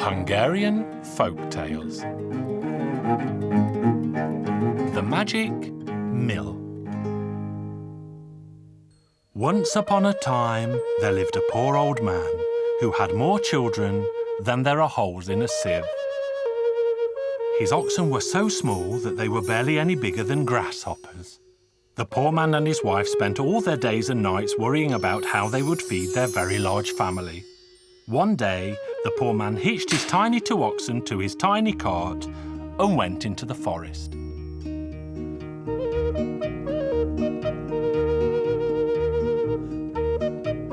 Hungarian Folk Tales. The Magic Mill. Once upon a time, there lived a poor old man who had more children than there are holes in a sieve. His oxen were so small that they were barely any bigger than grasshoppers. The poor man and his wife spent all their days and nights worrying about how they would feed their very large family. One day, the poor man hitched his tiny 2 oxen to his tiny cart and went into the forest.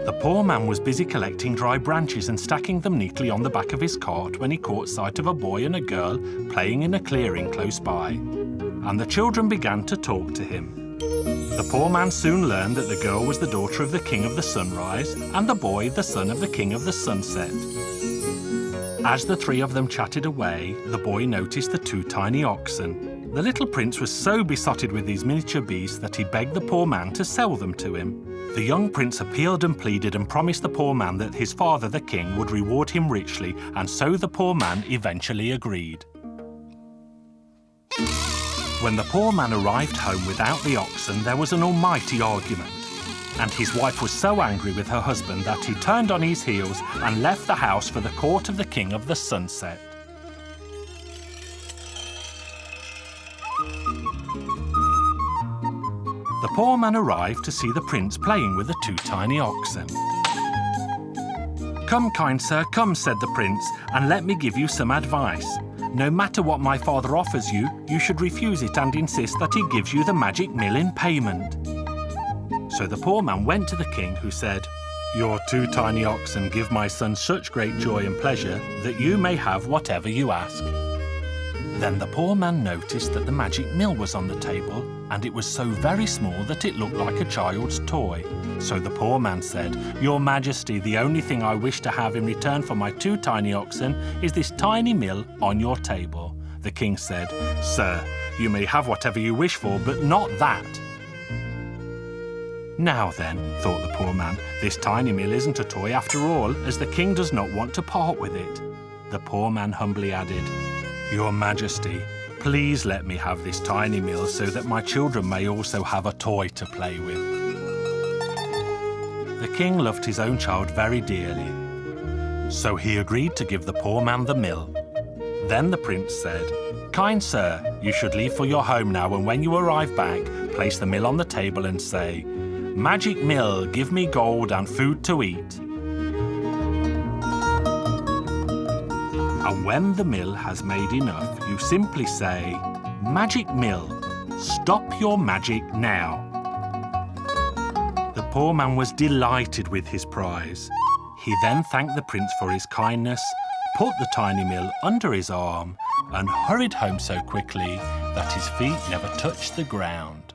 The poor man was busy collecting dry branches and stacking them neatly on the back of his cart when he caught sight of a boy and a girl playing in a clearing close by, and the children began to talk to him. The poor man soon learned that the girl was the daughter of the king of the sunrise and the boy the son of the king of the sunset. As the 3 of them chatted away, the boy noticed the 2 tiny oxen. The little prince was so besotted with these miniature beasts that he begged the poor man to sell them to him. The young prince appealed and pleaded and promised the poor man that his father, the king, would reward him richly, and so the poor man eventually agreed. When the poor man arrived home without the oxen, there was an almighty argument, and his wife was so angry with her husband that he turned on his heels and left the house for the court of the king of the sunset. The poor man arrived to see the prince playing with the 2 tiny oxen. "Come, kind sir, come," said the prince, "and let me give you some advice. No matter what my father offers you, you should refuse it and insist that he gives you the magic mill in payment." So the poor man went to the king, who said, "Your 2 tiny oxen give my son such great joy and pleasure that you may have whatever you ask." Then the poor man noticed that the magic mill was on the table, and it was so very small that it looked like a child's toy. So the poor man said, "Your Majesty, the only thing I wish to have in return for my 2 tiny oxen is this tiny mill on your table." The king said, "Sir, you may have whatever you wish for, but not that." "Now then," thought the poor man, "this tiny mill isn't a toy after all, as the king does not want to part with it." The poor man humbly added, "Your Majesty, please let me have this tiny mill so that my children may also have a toy to play with." The king loved his own child very dearly, so he agreed to give the poor man the mill. Then the prince said, "Kind sir, you should leave for your home now, and when you arrive back, place the mill on the table and say, 'Magic mill, give me gold and food to eat.' And when the mill has made enough, you simply say, 'Magic mill, stop your magic now.'" The poor man was delighted with his prize. He then thanked the prince for his kindness, put the tiny mill under his arm, and hurried home so quickly that his feet never touched the ground.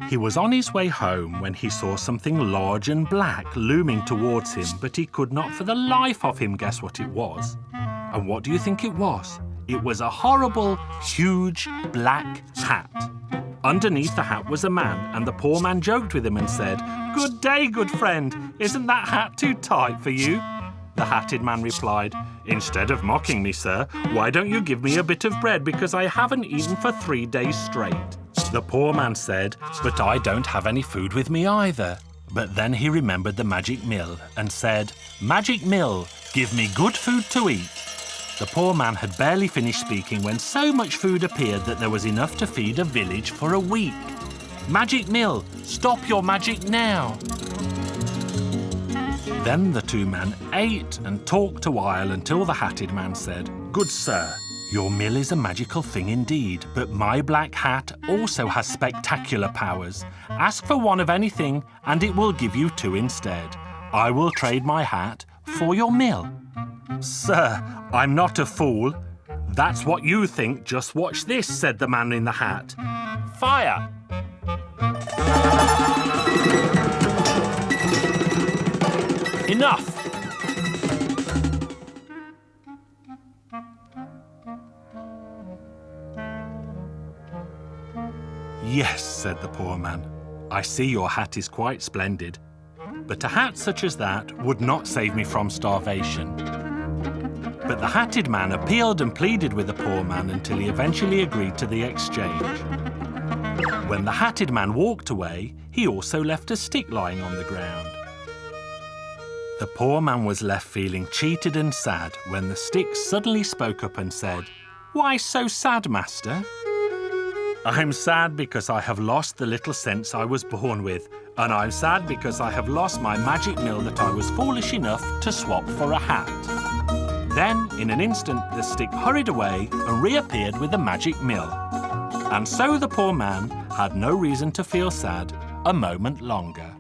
He was on his way home when he saw something large and black looming towards him, but he could not for the life of him guess what it was. And what do you think it was? It was a horrible, huge, black hat. Underneath the hat was a man, and the poor man joked with him and said, "Good day, good friend. Isn't that hat too tight for you?" The hatted man replied, "Instead of mocking me, sir, why don't you give me a bit of bread, because I haven't eaten for 3 days straight?" The poor man said, "But I don't have any food with me either." But then he remembered the magic mill and said, "Magic mill, give me good food to eat." The poor man had barely finished speaking when so much food appeared that there was enough to feed a village for a week. "Magic mill, stop your magic now." Then the 2 men ate and talked a while until the hatted man said, "Good sir, your mill is a magical thing indeed, but my black hat also has spectacular powers. Ask for one of anything and it will give you 2 instead. I will trade my hat for your mill." "Sir, I'm not a fool." "That's what you think. Just watch this," said the man in the hat. "Fire!" "Enough!" "Yes," said the poor man, "I see your hat is quite splendid, but a hat such as that would not save me from starvation." But the hatted man appealed and pleaded with the poor man until he eventually agreed to the exchange. When the hatted man walked away, he also left a stick lying on the ground. The poor man was left feeling cheated and sad when the stick suddenly spoke up and said, "Why so sad, master?" "I'm sad because I have lost the little sense I was born with, and I'm sad because I have lost my magic mill that I was foolish enough to swap for a hat." Then, in an instant, the stick hurried away and reappeared with the magic mill. And so the poor man had no reason to feel sad a moment longer.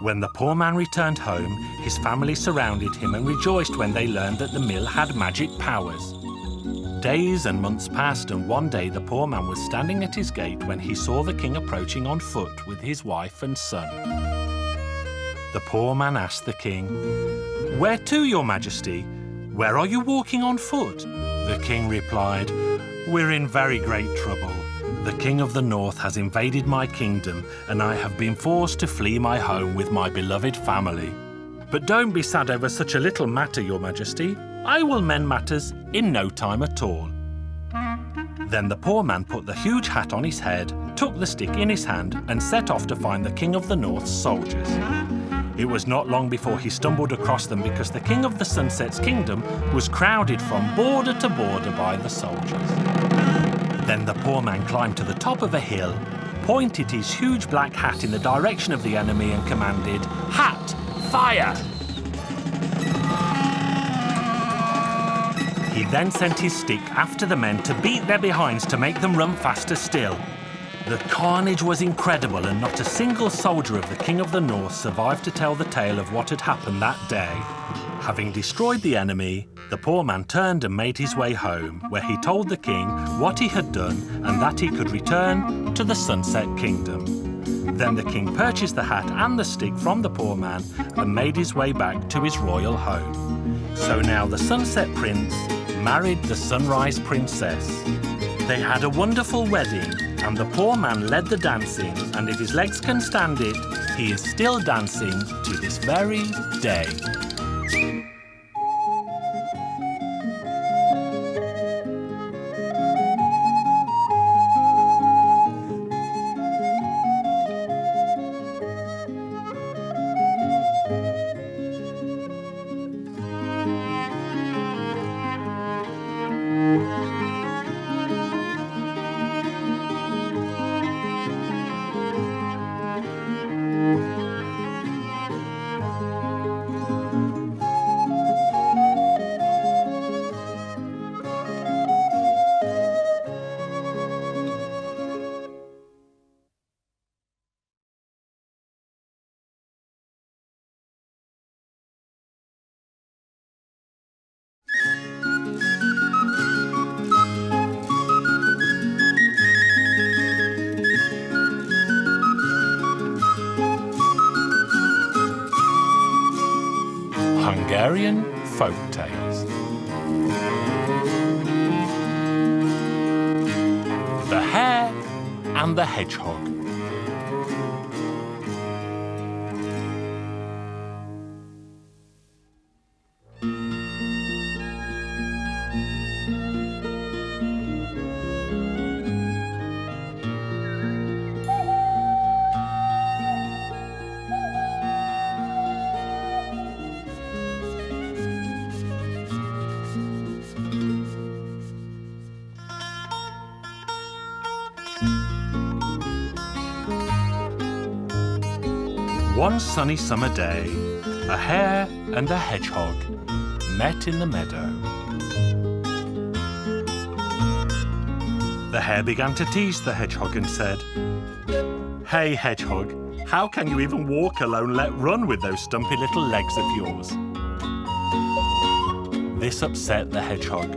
When the poor man returned home, his family surrounded him and rejoiced when they learned that the mill had magic powers. Days and months passed, and one day the poor man was standing at his gate when he saw the king approaching on foot with his wife and son. The poor man asked the king, "Where to, your majesty? Where are you walking on foot?" The king replied, "We're in very great trouble. The king of the north has invaded my kingdom, and I have been forced to flee my home with my beloved family. But don't be sad over such a little matter, your majesty. I will mend matters in no time at all." Then the poor man put the huge hat on his head, took the stick in his hand, and set off to find the king of the north's soldiers. It was not long before he stumbled across them because the king of the sunset's kingdom was crowded from border to border by the soldiers. Then the poor man climbed to the top of a hill, pointed his huge black hat in the direction of the enemy and commanded, "Hat, fire!" He then sent his stick after the men to beat their behinds to make them run faster still. The carnage was incredible, and not a single soldier of the King of the North survived to tell the tale of what had happened that day. Having destroyed the enemy, the poor man turned and made his way home, where he told the king what he had done and that he could return to the Sunset Kingdom. Then the king purchased the hat and the stick from the poor man and made his way back to his royal home. So now the Sunset Prince married the Sunrise Princess. They had a wonderful wedding, and the poor man led the dancing, and if his legs can stand it, he is still dancing to this very day. Hungarian Folk Tales. The Hare and the Hedgehog. One sunny summer day, a hare and a hedgehog met in the meadow. The hare began to tease the hedgehog and said, "Hey, hedgehog, how can you even walk alone, let run with those stumpy little legs of yours?" This upset the hedgehog.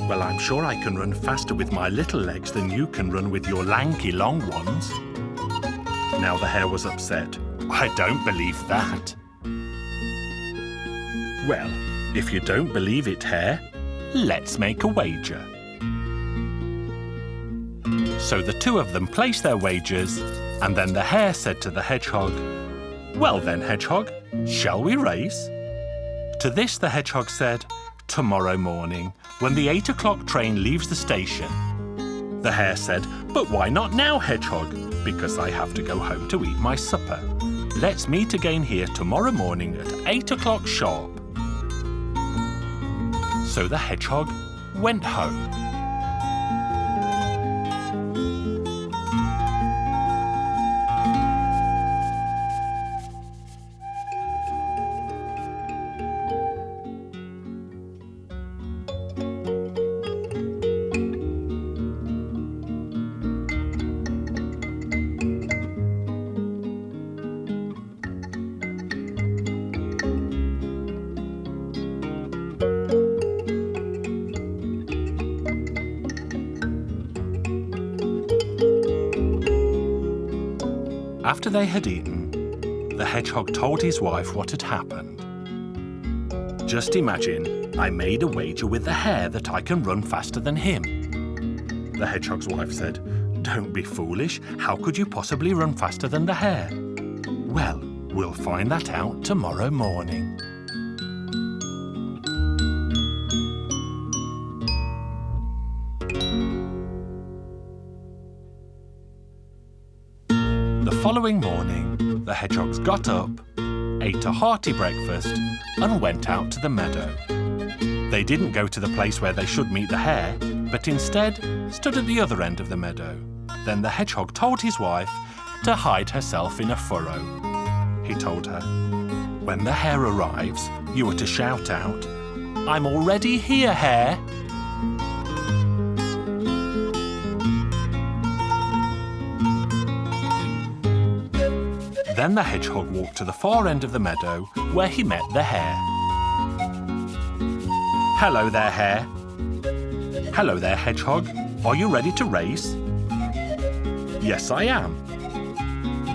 "Well, I'm sure I can run faster with my little legs than you can run with your lanky long ones." Now the hare was upset. "I don't believe that." "Well, if you don't believe it, hare, let's make a wager." So the two of them placed their wagers, and then the hare said to the hedgehog, "Well then, hedgehog, shall we race?" To this the hedgehog said, tomorrow morning, when the 8 o'clock train leaves the station. The hare said, "But why not now, Hedgehog? Because I have to go home to eat my supper. Let's meet again here tomorrow morning at 8 o'clock sharp." So the hedgehog went home. After they had eaten, the hedgehog told his wife what had happened. "Just imagine, I made a wager with the hare that I can run faster than him." The hedgehog's wife said, "Don't be foolish. How could you possibly run faster than the hare?" "Well, we'll find that out tomorrow morning." The following morning, the hedgehogs got up, ate a hearty breakfast, and went out to the meadow. They didn't go to the place where they should meet the hare, but instead stood at the other end of the meadow. Then the hedgehog told his wife to hide herself in a furrow. He told her, "When the hare arrives, you are to shout out, 'I'm already here, hare!'" Then the hedgehog walked to the far end of the meadow where he met the hare. "Hello there, hare." "Hello there, hedgehog. Are you ready to race?" "Yes, I am."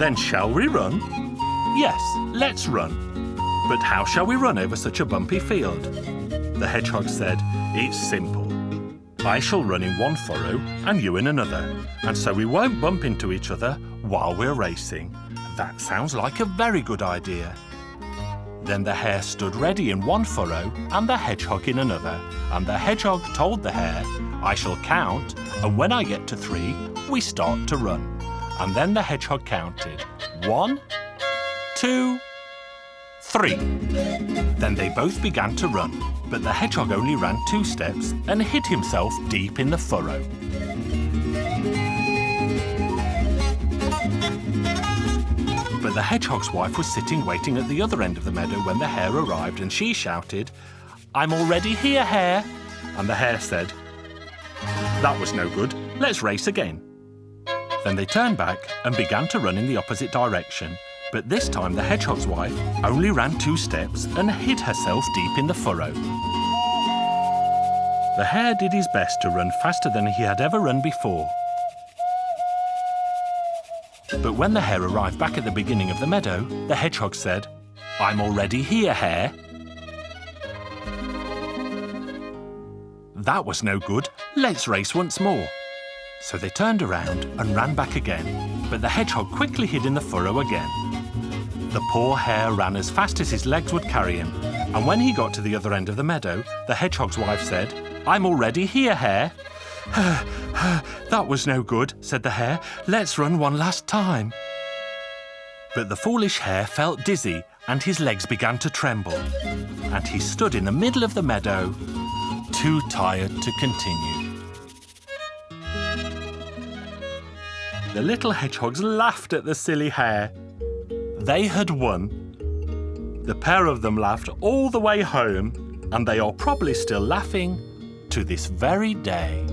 "Then shall we run?" "Yes, let's run." "But how shall we run over such a bumpy field?" The hedgehog said, "It's simple. I shall run in one furrow and you in another, and so we won't bump into each other while we're racing." "That sounds like a very good idea." Then the hare stood ready in one furrow and the hedgehog in another, and the hedgehog told the hare, "I shall count, and when I get to 3, we start to run." And then the hedgehog counted, 1, 2, 3. Then they both began to run, but the hedgehog only ran 2 steps and hid himself deep in the furrow. But the hedgehog's wife was sitting waiting at the other end of the meadow when the hare arrived, and she shouted, "I'm already here, hare!" And the hare said, "That was no good. Let's race again." Then they turned back and began to run in the opposite direction, but this time the hedgehog's wife only ran 2 steps and hid herself deep in the furrow. The hare did his best to run faster than he had ever run before. But when the hare arrived back at the beginning of the meadow, the hedgehog said, "I'm already here, hare." "That was no good. Let's race once more." So they turned around and ran back again, but the hedgehog quickly hid in the furrow again. The poor hare ran as fast as his legs would carry him, and when he got to the other end of the meadow, the hedgehog's wife said, "I'm already here, hare." "That was no good," said the hare. "Let's run one last time." But the foolish hare felt dizzy and his legs began to tremble, and he stood in the middle of the meadow, too tired to continue. The little hedgehogs laughed at the silly hare. They had won. The pair of them laughed all the way home, and they are probably still laughing to this very day.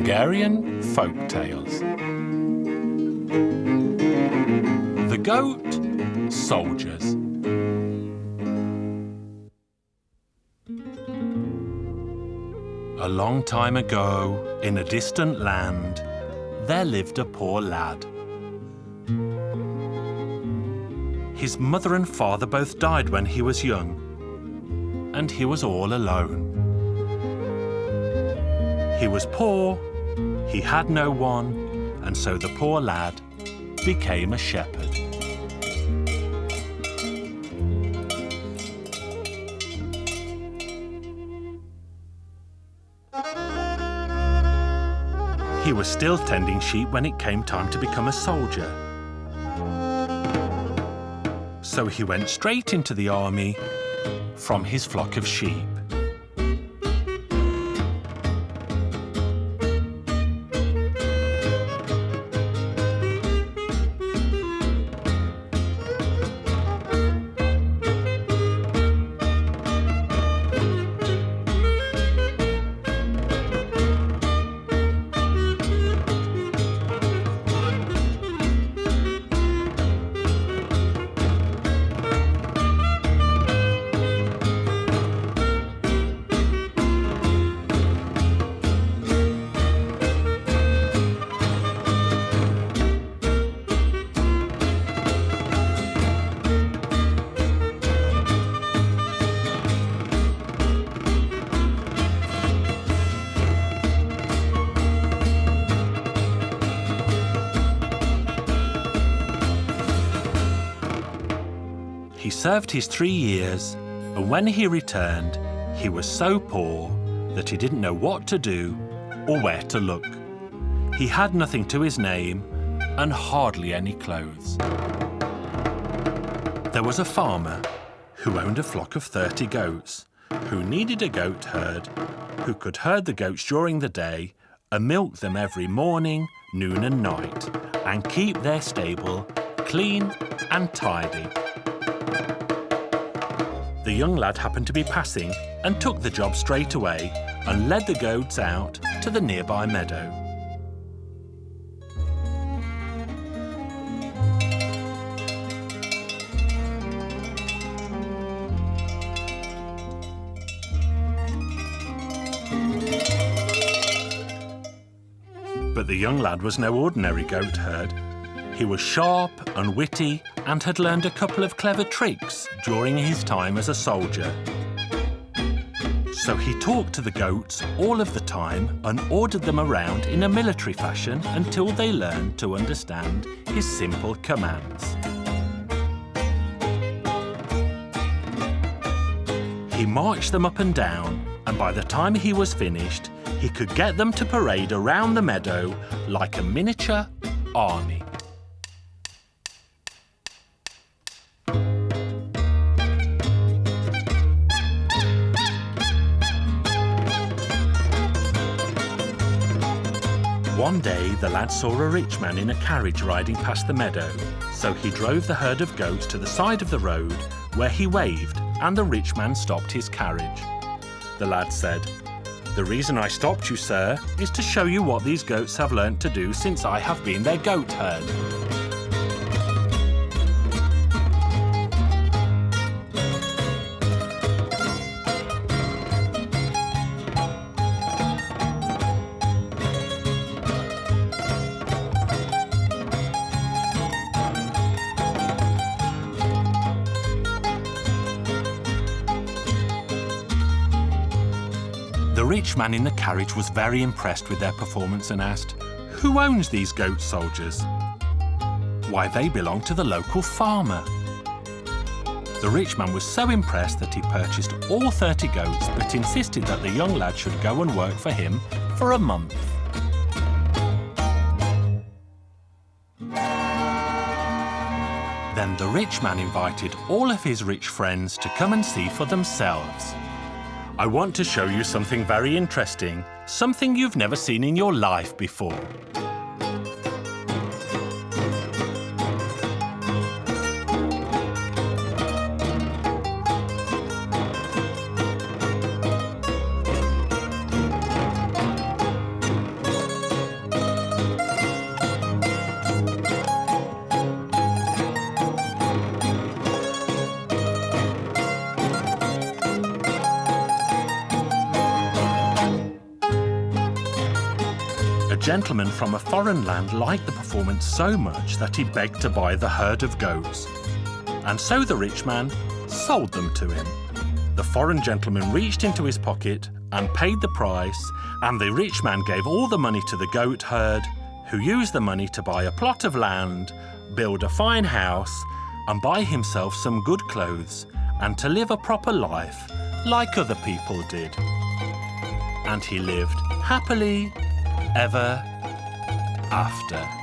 Hungarian Folk Tales. The Goat Soldiers. A long time ago, in a distant land, there lived a poor lad. His mother and father both died when he was young, and he was all alone. He was poor, he had no one, and so the poor lad became a shepherd. He was still tending sheep when it came time to become a soldier. So he went straight into the army from his flock of sheep. He served his 3 years, and when he returned, he was so poor that he didn't know what to do or where to look. He had nothing to his name and hardly any clothes. There was a farmer who owned a flock of 30 goats, who needed a goat herd, who could herd the goats during the day and milk them every morning, noon and night, and keep their stable clean and tidy. The young lad happened to be passing and took the job straight away and led the goats out to the nearby meadow. But the young lad was no ordinary goat herd. He was sharp and witty and had learned a couple of clever tricks during his time as a soldier. So he talked to the goats all of the time and ordered them around in a military fashion until they learned to understand his simple commands. He marched them up and down, and by the time he was finished, he could get them to parade around the meadow like a miniature army. One day, the lad saw a rich man in a carriage riding past the meadow, so he drove the herd of goats to the side of the road, where he waved, and the rich man stopped his carriage. The lad said, "The reason I stopped you, sir, is to show you what these goats have learnt to do since I have been their goat herd." The rich man in the carriage was very impressed with their performance and asked, "Who owns these goat soldiers?" "Why, they belong to the local farmer." The rich man was so impressed that he purchased all 30 goats but insisted that the young lad should go and work for him for a month. Then the rich man invited all of his rich friends to come and see for themselves. "I want to show you something very interesting, something you've never seen in your life before." gentleman from a foreign land liked the performance so much that he begged to buy the herd of goats. And so the rich man sold them to him. The foreign gentleman reached into his pocket and paid the price, and the rich man gave all the money to the goat herd, who used the money to buy a plot of land, build a fine house, and buy himself some good clothes, and to live a proper life like other people did. And he lived happily ever after.